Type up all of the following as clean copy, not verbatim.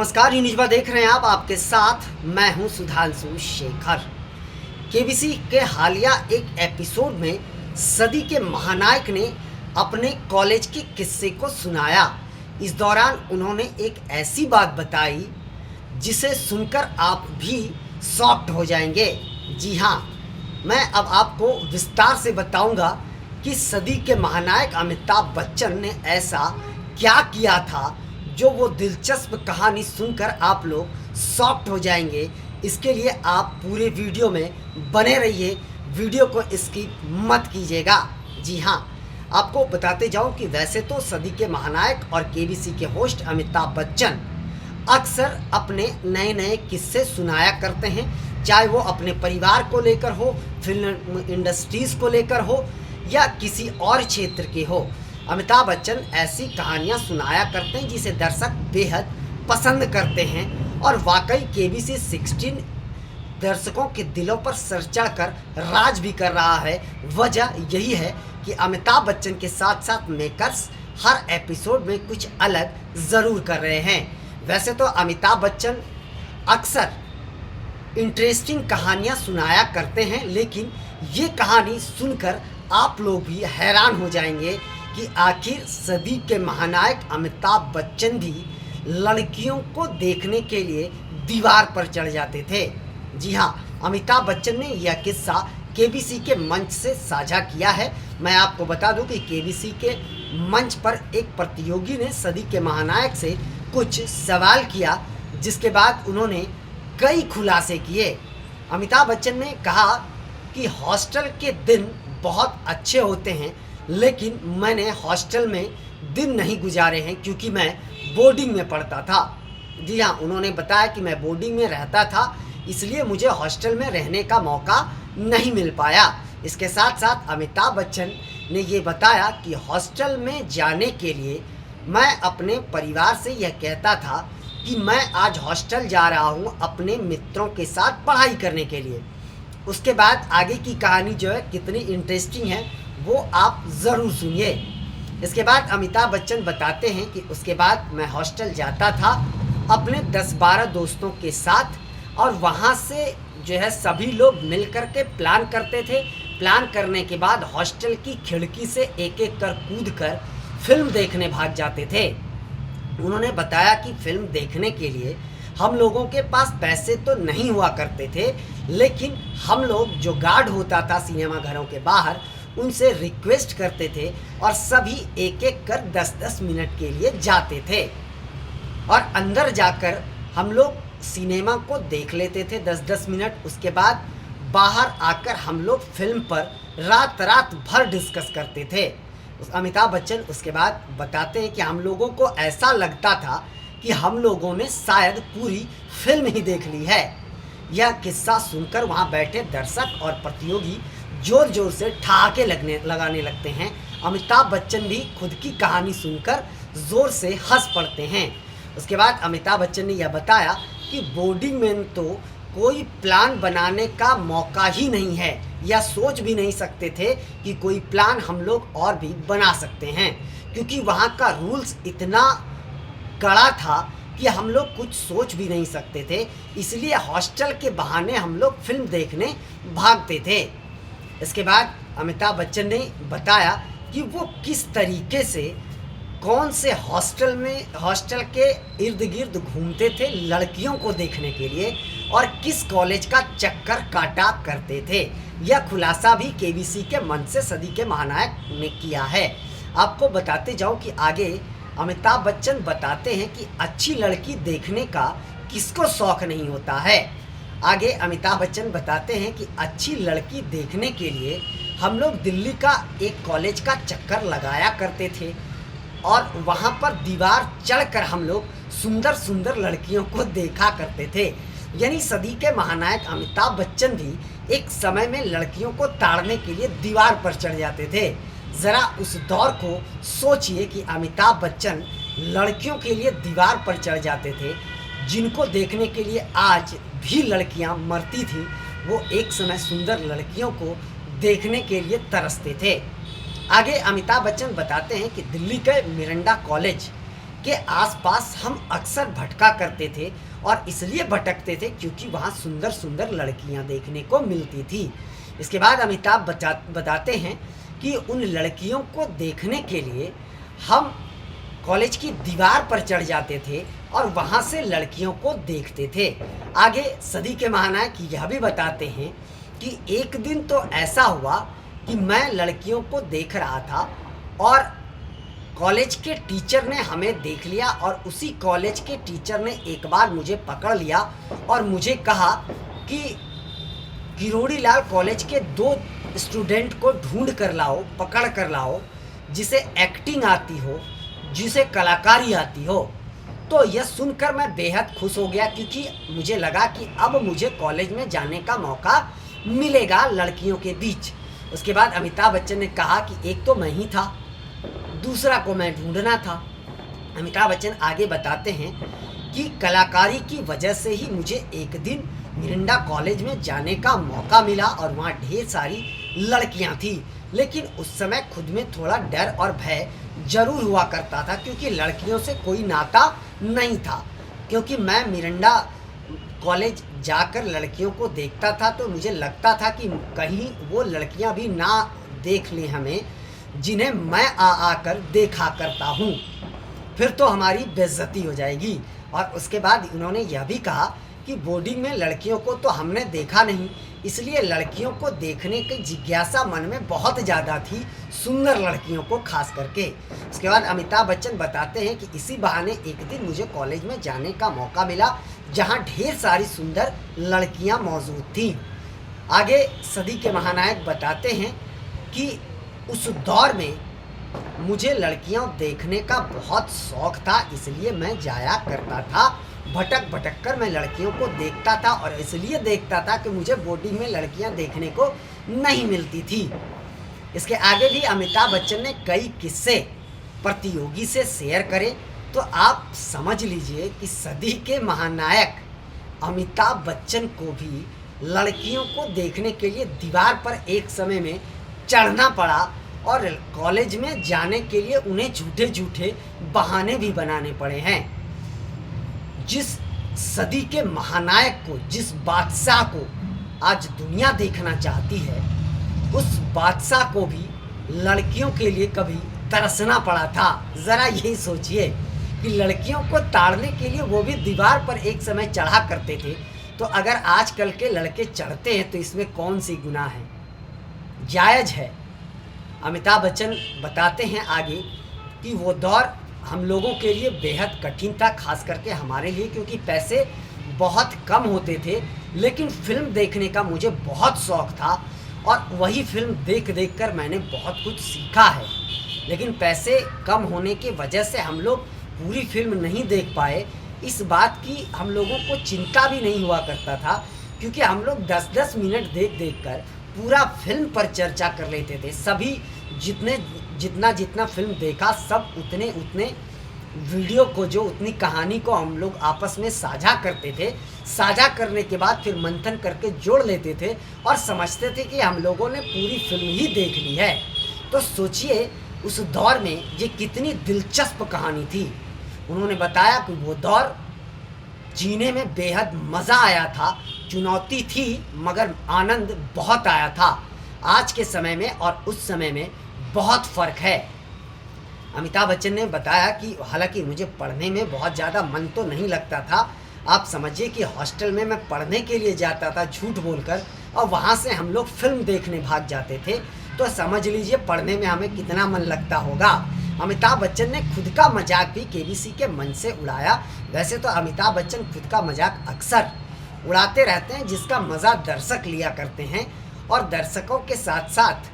नमस्कार, यूनिजवा देख रहे हैं आप। आपके साथ मैं हूं सुधांशु शेखर। केबीसी के हालिया एक एपिसोड में सदी के महानायक ने अपने कॉलेज के किस्से को सुनाया। इस दौरान उन्होंने एक ऐसी बात बताई जिसे सुनकर आप भी शॉक्ड हो जाएंगे। जी हाँ, मैं अब आपको विस्तार से बताऊंगा कि सदी के महानायक अमिताभ बच्चन ने ऐसा क्या किया था जो वो दिलचस्प कहानी सुनकर आप लोग शॉक्ड हो जाएंगे। इसके लिए आप पूरे वीडियो में बने रहिए, वीडियो को स्किप मत कीजिएगा। जी हाँ, आपको बताते जाऊं कि वैसे तो सदी के महानायक और केबीसी के होस्ट अमिताभ बच्चन अक्सर अपने नए नए किस्से सुनाया करते हैं, चाहे वो अपने परिवार को लेकर हो, फिल्म इंडस्ट्रीज़ को लेकर हो या किसी और क्षेत्र के हो। अमिताभ बच्चन ऐसी कहानियां सुनाया करते हैं जिसे दर्शक बेहद पसंद करते हैं और वाकई केबीसी 16 दर्शकों के दिलों पर सर चढ़कर राज भी कर रहा है। वजह यही है कि अमिताभ बच्चन के साथ साथ मेकर्स हर एपिसोड में कुछ अलग ज़रूर कर रहे हैं। वैसे तो अमिताभ बच्चन अक्सर इंटरेस्टिंग कहानियां सुनाया करते हैं, लेकिन ये कहानी सुनकर आप लोग भी हैरान हो जाएंगे कि आखिर सदी के महानायक अमिताभ बच्चन भी लड़कियों को देखने के लिए दीवार पर चढ़ जाते थे। जी हाँ, अमिताभ बच्चन ने यह किस्सा केबीसी के मंच से साझा किया है। मैं आपको बता दूं कि केबीसी के मंच पर एक प्रतियोगी ने सदी के महानायक से कुछ सवाल किया, जिसके बाद उन्होंने कई खुलासे किए। अमिताभ बच्चन ने कहा कि हॉस्टल के दिन बहुत अच्छे होते हैं, लेकिन मैंने हॉस्टल में दिन नहीं गुजारे हैं क्योंकि मैं बोर्डिंग में पढ़ता था। जी हाँ, उन्होंने बताया कि मैं बोर्डिंग में रहता था, इसलिए मुझे हॉस्टल में रहने का मौका नहीं मिल पाया। इसके साथ साथ अमिताभ बच्चन ने ये बताया कि हॉस्टल में जाने के लिए मैं अपने परिवार से यह कहता था कि मैं आज हॉस्टल जा रहा हूँ अपने मित्रों के साथ पढ़ाई करने के लिए। उसके बाद आगे की कहानी जो है कितनी इंटरेस्टिंग है वो आप ज़रूर सुनिए। इसके बाद अमिताभ बच्चन बताते हैं कि उसके बाद मैं हॉस्टल जाता था अपने 10-12 दोस्तों के साथ, और वहाँ से जो है सभी लोग मिल कर के प्लान करते थे। प्लान करने के बाद हॉस्टल की खिड़की से एक एक कर कूद कर फिल्म देखने भाग जाते थे। उन्होंने बताया कि फिल्म देखने के लिए हम लोगों के पास पैसे तो नहीं हुआ करते थे, लेकिन हम लोग जो गार्ड होता था सिनेमा घरों के बाहर उनसे रिक्वेस्ट करते थे और सभी एक एक कर 10-10 मिनट के लिए जाते थे और अंदर जाकर हम लोग सिनेमा को देख लेते थे 10-10 मिनट। उसके बाद बाहर आकर हम लोग फिल्म पर रात भर डिस्कस करते थे। अमिताभ बच्चन उसके बाद बताते हैं कि हम लोगों को ऐसा लगता था कि हम लोगों ने शायद पूरी फिल्म ही देख ली है। यह किस्सा सुनकर वहाँ बैठे दर्शक और प्रतियोगी जोर जोर से ठहाके लगाने लगते हैं। अमिताभ बच्चन भी खुद की कहानी सुनकर ज़ोर से हंस पड़ते हैं। उसके बाद अमिताभ बच्चन ने यह बताया कि बोर्डिंग में तो कोई प्लान बनाने का मौका ही नहीं है, या सोच भी नहीं सकते थे कि कोई प्लान हम लोग और भी बना सकते हैं, क्योंकि वहाँ का रूल्स इतना कड़ा था कि हम लोग कुछ सोच भी नहीं सकते थे। इसलिए हॉस्टल के बहाने हम लोग फिल्म देखने भागते थे। इसके बाद अमिताभ बच्चन ने बताया कि वो किस तरीके से कौन से हॉस्टल के इर्द गिर्द घूमते थे लड़कियों को देखने के लिए, और किस कॉलेज का चक्कर काटा करते थे। यह खुलासा भी केबीसी के मंच से सदी के महानायक ने किया है। आपको बताते जाऊं कि आगे अमिताभ बच्चन बताते हैं कि अच्छी लड़की देखने का किसको शौक़ नहीं होता है। आगे अमिताभ बच्चन बताते हैं कि अच्छी लड़की देखने के लिए हम लोग दिल्ली का एक कॉलेज का चक्कर लगाया करते थे और वहाँ पर दीवार चढ़कर हम लोग सुंदर सुंदर लड़कियों को देखा करते थे। यानी सदी के महानायक अमिताभ बच्चन भी एक समय में लड़कियों को ताड़ने के लिए दीवार पर चढ़ जाते थे। ज़रा उस दौर को सोचिए कि अमिताभ बच्चन लड़कियों के लिए दीवार पर चढ़ जाते थे, जिनको देखने के लिए आज भी लड़कियां मरती थी। वो एक समय सुंदर लड़कियों को देखने के लिए तरसते थे। आगे अमिताभ बच्चन बताते हैं कि दिल्ली के मिरांडा कॉलेज के आसपास हम अक्सर भटका करते थे और इसलिए भटकते थे क्योंकि वहाँ सुंदर सुंदर लड़कियाँ देखने को मिलती थी। इसके बाद अमिताभ बताते हैं कि उन लड़कियों को देखने के लिए हम कॉलेज की दीवार पर चढ़ जाते थे और वहाँ से लड़कियों को देखते थे। आगे सदी के महानायक यह भी बताते हैं कि एक दिन तो ऐसा हुआ कि मैं लड़कियों को देख रहा था और कॉलेज के टीचर ने हमें देख लिया और उसी कॉलेज के टीचर ने एक बार मुझे पकड़ लिया और मुझे कहा कि किरोड़ी लाल कॉलेज के 2 स्टूडेंट को ढूंढ कर लाओ, पकड़ कर लाओ, जिसे एक्टिंग आती हो, जिसे कलाकारी आती हो। तो यह सुनकर मैं बेहद खुश हो गया क्योंकि मुझे लगा कि अब मुझे कॉलेज में जाने का मौका मिलेगा लड़कियों के बीच। उसके बाद अमिताभ बच्चन ने कहा कि एक तो मैं ही था, दूसरा को मैं ढूंढना था। अमिताभ बच्चन आगे बताते हैं कि कलाकारी की वजह से ही मुझे एक दिन मिरिंडा कॉलेज में जाने का मौका मिला और वहाँ ढेर सारी लड़कियाँ थी, लेकिन उस समय खुद में थोड़ा डर और भय जरूर हुआ करता था क्योंकि लड़कियों से कोई नाता नहीं था। क्योंकि मैं मिरिंडा कॉलेज जाकर लड़कियों को देखता था तो मुझे लगता था कि कहीं वो लड़कियां भी ना देख लें हमें, जिन्हें मैं आकर देखा करता हूँ, फिर तो हमारी बेइज्जती हो जाएगी। और उसके बाद उन्होंने यह भी कहा कि बोर्डिंग में लड़कियों को तो हमने देखा नहीं, इसलिए लड़कियों को देखने की जिज्ञासा मन में बहुत ज़्यादा थी, सुंदर लड़कियों को खास करके। उसके बाद अमिताभ बच्चन बताते हैं कि इसी बहाने एक दिन मुझे कॉलेज में जाने का मौका मिला जहां ढेर सारी सुंदर लड़कियां मौजूद थीं। आगे सदी के महानायक बताते हैं कि उस दौर में मुझे लड़कियां देखने का बहुत शौक था, इसलिए मैं जाया करता था, भटक भटक कर मैं लड़कियों को देखता था और इसलिए देखता था कि मुझे बोर्डिंग में लड़कियां देखने को नहीं मिलती थी। इसके आगे भी अमिताभ बच्चन ने कई किस्से प्रतियोगी से शेयर करे, तो आप समझ लीजिए कि सदी के महानायक अमिताभ बच्चन को भी लड़कियों को देखने के लिए दीवार पर एक समय में चढ़ना पड़ा और कॉलेज में जाने के लिए उन्हें झूठे झूठे बहाने भी बनाने पड़े हैं। जिस सदी के महानायक को, जिस बादशाह को आज दुनिया देखना चाहती है, उस बादशाह को भी लड़कियों के लिए कभी तरसना पड़ा था। ज़रा यही सोचिए कि लड़कियों को ताड़ने के लिए वो भी दीवार पर एक समय चढ़ा करते थे, तो अगर आजकल के लड़के चढ़ते हैं तो इसमें कौन सी गुनाह है, जायज़ है। अमिताभ बच्चन बताते हैं आगे कि वो दौर हम लोगों के लिए बेहद कठिन था, खास करके हमारे लिए, क्योंकि पैसे बहुत कम होते थे, लेकिन फिल्म देखने का मुझे बहुत शौक़ था और वही फिल्म देख देख कर मैंने बहुत कुछ सीखा है। लेकिन पैसे कम होने की वजह से हम लोग पूरी फिल्म नहीं देख पाए। इस बात की हम लोगों को चिंता भी नहीं हुआ करता था क्योंकि हम लोग 10-10 मिनट देख देख कर पूरा फिल्म पर चर्चा कर लेते थे। सभी जितना फिल्म देखा सब उतने वीडियो को, जो उतनी कहानी को हम लोग आपस में साझा करते थे। साझा करने के बाद फिर मंथन करके जोड़ लेते थे और समझते थे कि हम लोगों ने पूरी फिल्म ही देख ली है। तो सोचिए उस दौर में ये कितनी दिलचस्प कहानी थी। उन्होंने बताया कि वो दौर जीने में बेहद मज़ा आया था, चुनौती थी मगर आनंद बहुत आया था। आज के समय में और उस समय में बहुत फ़र्क है। अमिताभ बच्चन ने बताया कि हालांकि मुझे पढ़ने में बहुत ज़्यादा मन तो नहीं लगता था। आप समझिए कि हॉस्टल में मैं पढ़ने के लिए जाता था झूठ बोलकर, और वहाँ से हम लोग फिल्म देखने भाग जाते थे, तो समझ लीजिए पढ़ने में हमें कितना मन लगता होगा। अमिताभ बच्चन ने खुद का मजाक भी केबीसी के मंच से उड़ाया। वैसे तो अमिताभ बच्चन खुद का मजाक अक्सर उड़ाते रहते हैं, जिसका मज़ा दर्शक लिया करते हैं, और दर्शकों के साथ साथ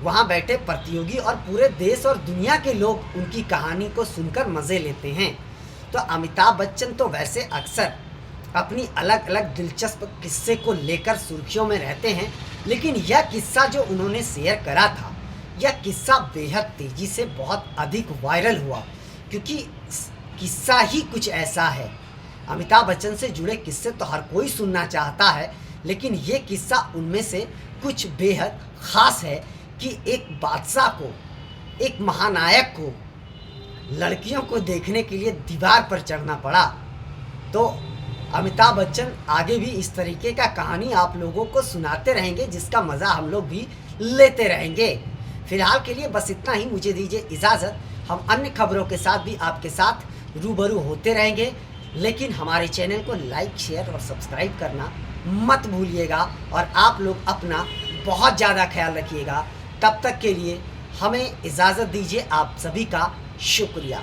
वहाँ बैठे प्रतियोगी और पूरे देश और दुनिया के लोग उनकी कहानी को सुनकर मज़े लेते हैं। तो अमिताभ बच्चन तो वैसे अक्सर अपनी अलग अलग दिलचस्प किस्से को लेकर सुर्खियों में रहते हैं, लेकिन यह किस्सा जो उन्होंने शेयर करा था, यह किस्सा बेहद तेज़ी से बहुत अधिक वायरल हुआ, क्योंकि किस्सा ही कुछ ऐसा है। अमिताभ बच्चन से जुड़े किस्से तो हर कोई सुनना चाहता है, लेकिन ये किस्सा उनमें से कुछ बेहद ख़ास है कि एक बादशाह को, एक महानायक को लड़कियों को देखने के लिए दीवार पर चढ़ना पड़ा। तो अमिताभ बच्चन आगे भी इस तरीके का कहानी आप लोगों को सुनाते रहेंगे, जिसका मज़ा हम लोग भी लेते रहेंगे। फिलहाल के लिए बस इतना ही, मुझे दीजिए इजाज़त। हम अन्य खबरों के साथ भी आपके साथ रूबरू होते रहेंगे, लेकिन हमारे चैनल को लाइक, शेयर और सब्सक्राइब करना मत भूलिएगा। और आप लोग अपना बहुत ज़्यादा ख्याल रखिएगा। तब तक के लिए हमें इजाज़त दीजिए। आप सभी का शुक्रिया।